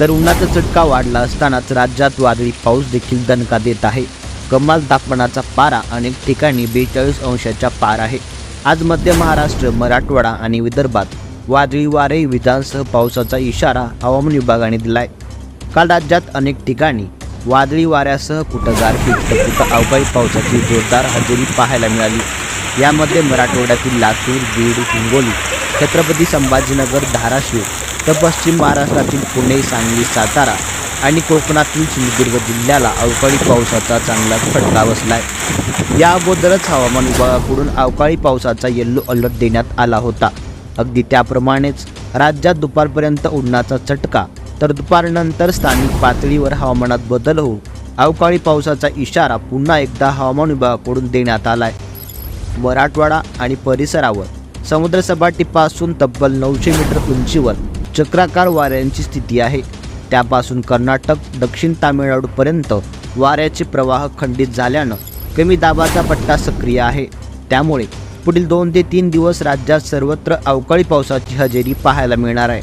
तर उन्हाचा चटका वाढला असतानाच राज्यात वादळी पाऊस देखील दणका देत आहे। कमाल तापमानाचा पारा अनेक ठिकाणी 42 अंशाच्या पार आहे। आज मध्य महाराष्ट्र, मराठवाडा आणि विदर्भात वादळी वारे, विजांसह पावसाचा इशारा हवामान विभागाने दिलाय। काल राज्यात अनेक ठिकाणी वादळी वाऱ्यासह कुठं गारपीट तर कुठं अवकाळी पावसाची जोरदार हजेरी पाहायला मिळाली। यामध्ये मराठवाड्यातील लातूर, बीड, हिंगोली, छत्रपती संभाजीनगर, धाराशिव तर पश्चिम महाराष्ट्रातील पुणे, सांगली, सातारा आणि कोकणातील सिंधुदुर्ग जिल्ह्याला अवकाळी पावसाचा चांगला फटका बसलाय। या अगोदरच हवामान विभागाकडून अवकाळी पावसाचा येलो अलर्ट देण्यात आला होता। अगदी त्याप्रमाणेच राज्यात दुपारपर्यंत उन्हाचा चटका तर दुपारनंतर स्थानिक पातळीवर हवामानात बदल होऊन अवकाळी पावसाचा इशारा पुन्हा एकदा हवामान विभागाकडून देण्यात आलाय। मराठवाडा आणि परिसरावर समुद्रसपाटीपासून तब्बल 900 मीटर उंचीवर चक्राकार वाऱ्यांची स्थिती आहे। त्यापासून कर्नाटक, दक्षिण तामिळनाडूपर्यंत वाऱ्याचे प्रवाह खंडित झाल्यानं कमी दाबाचा पट्टा सक्रिय आहे। त्यामुळे पुढील 2 ते 3 दिवस राज्यात सर्वत्र अवकाळी पावसाची हजेरी पाहायला मिळणार आहे।